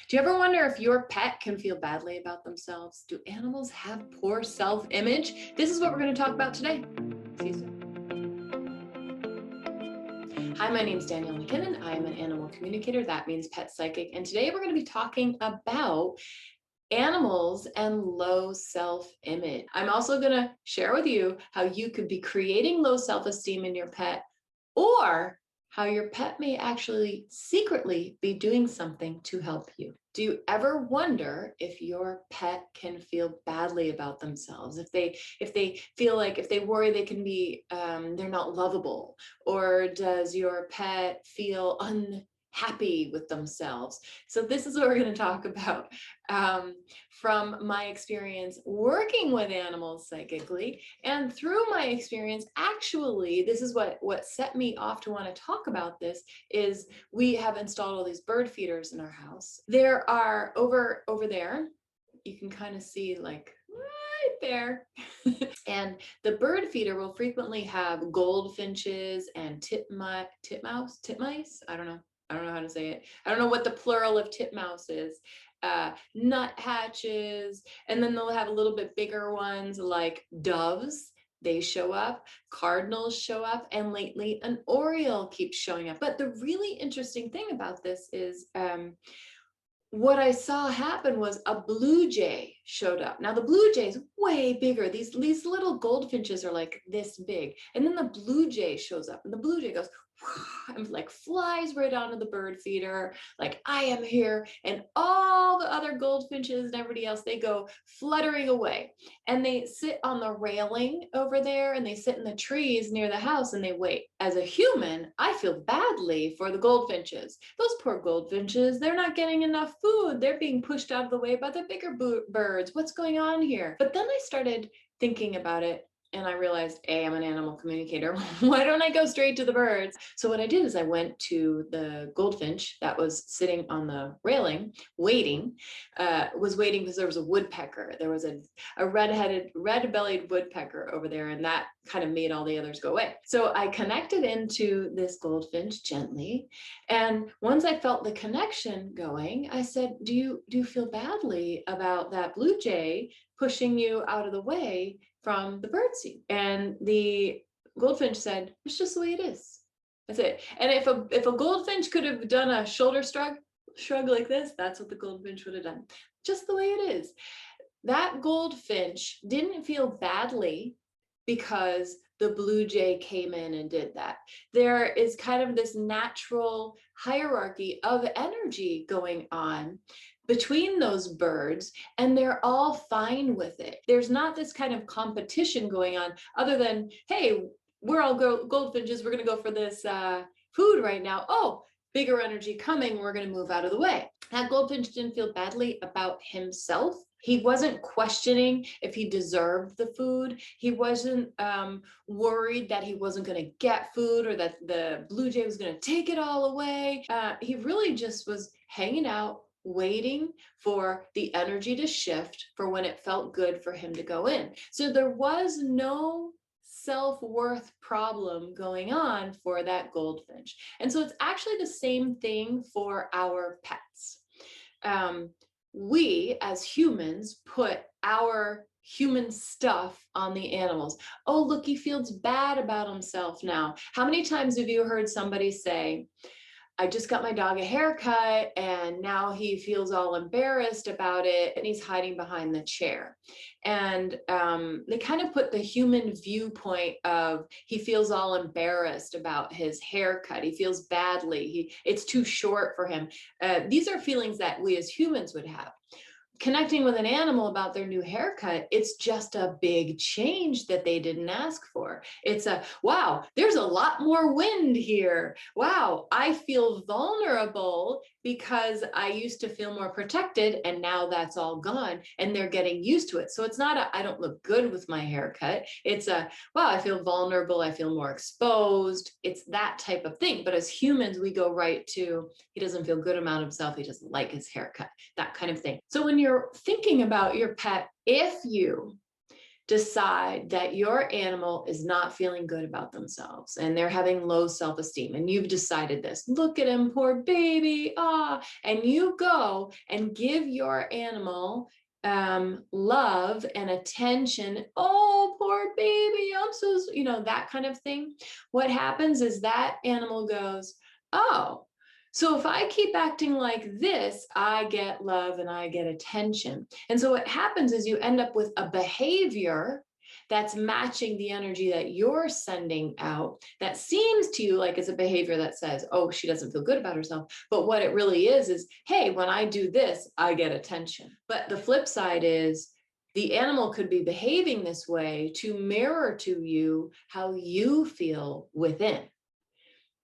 Do you ever wonder if your pet can feel badly about themselves? Do animals have poor self-image? This is what we're going to talk about today. See you soon. Hi, my name is Danielle McKinnon. I am an animal communicator. That means pet psychic. And today we're going to be talking about animals and low self-image. I'm also going to share with you how you could be creating low self-esteem in your pet, or how your pet may actually secretly be doing something to help you. Do you ever wonder if your pet can feel badly about themselves? If they feel like, if they worry they can be, they're not lovable? Or does your pet feel unhappy with themselves? So this is what we're going to talk about from my experience working with animals psychically, and through my experience, actually, this is what set me off to want to talk about this, is we have installed all these bird feeders in our house. There are over there, you can kind of see like right there. And the bird feeder will frequently have goldfinches and titmice. I don't know how to say it. I don't know what the plural of titmouse is. Nuthatches, and then they'll have a little bit bigger ones like doves. They show up, cardinals show up, and lately an oriole keeps showing up. But the really interesting thing about this is what I saw happen was a blue jay showed up. Now the blue jay is way bigger. These little goldfinches are like this big. And then the blue jay shows up, and the blue jay goes and like flies right onto the bird feeder, like, I am here. And all the other goldfinches and everybody else, they go fluttering away. And they sit on the railing over there, and they sit in the trees near the house, and they wait. As a human, I feel badly for the goldfinches. Those poor goldfinches, they're not getting enough food. They're being pushed out of the way by the bigger birds. What's going on here? But then I started thinking about it, and I realized, I'm an animal communicator. Why don't I go straight to the birds? So what I did is I went to the goldfinch that was sitting on the railing, waiting because there was a woodpecker. There was a red-bellied woodpecker over there, and that kind of made all the others go away. So I connected into this goldfinch gently. And once I felt the connection going, I said, do you feel badly about that blue jay pushing you out of the way from the birdseed? And the goldfinch said, it's just the way it is. That's it. And if a goldfinch could have done a shoulder shrug like this, that's what the goldfinch would have done. Just the way it is. That goldfinch didn't feel badly because the blue jay came in and did that. There is kind of this natural hierarchy of energy going on between those birds, and they're all fine with it. There's not this kind of competition going on, other than, hey, we're all goldfinches, we're going to go for this food right now. Oh, bigger energy coming, we're going to move out of the way. That goldfinch didn't feel badly about himself. He wasn't questioning if he deserved the food. He wasn't worried that he wasn't going to get food, or that the blue jay was going to take it all away. He really just was hanging out, waiting for the energy to shift for when it felt good for him to go in. So there was no self-worth problem going on for that goldfinch. And so it's actually the same thing for our pets. We as humans put our human stuff on the animals. Oh, look, he feels bad about himself now. How many times have you heard somebody say, I just got my dog a haircut and now he feels all embarrassed about it and he's hiding behind the chair? And they kind of put the human viewpoint of, he feels all embarrassed about his haircut. He feels badly. It's too short for him. These are feelings that we as humans would have. Connecting with an animal about their new haircut, it's just a big change that they didn't ask for. It's a, wow, there's a lot more wind here. Wow, I feel vulnerable because I used to feel more protected, and now that's all gone, and they're getting used to it. So it's not a, I don't look good with my haircut. It's a, wow, I feel vulnerable. I feel more exposed. It's that type of thing. But as humans, we go right to, he doesn't feel good about himself. He doesn't like his haircut, that kind of thing. So when you're thinking about your pet, if you decide that your animal is not feeling good about themselves and they're having low self-esteem, and you've decided this, look at him, poor baby, and you go and give your animal love and attention. Oh, poor baby, I'm so, that kind of thing. What happens is that animal goes, oh, so if I keep acting like this, I get love and I get attention. And so what happens is you end up with a behavior that's matching the energy that you're sending out, that seems to you like it's a behavior that says, oh, she doesn't feel good about herself. But what it really is, hey, when I do this, I get attention. But the flip side is the animal could be behaving this way to mirror to you how you feel within,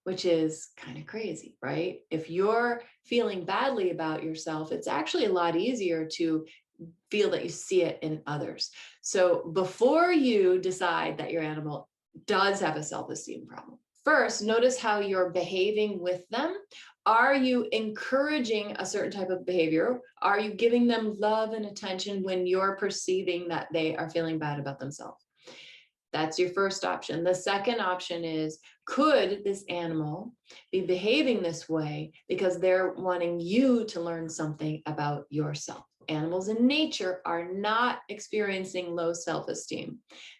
which is kind of crazy, right? If you're feeling badly about yourself, it's actually a lot easier to feel that you see it in others. So before you decide that your animal does have a self-esteem problem, first, notice how you're behaving with them. Are you encouraging a certain type of behavior? Are you giving them love and attention when you're perceiving that they are feeling bad about themselves? That's your first option. The second option is, could this animal be behaving this way because they're wanting you to learn something about yourself? Animals in nature are not experiencing low self-esteem.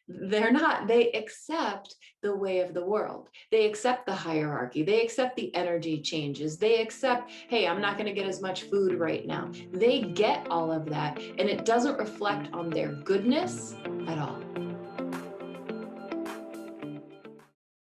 They're not. They accept the way of the world. They accept the hierarchy. They accept the energy changes. They accept, hey, I'm not going to get as much food right now. They get all of that, and it doesn't reflect on their goodness at all.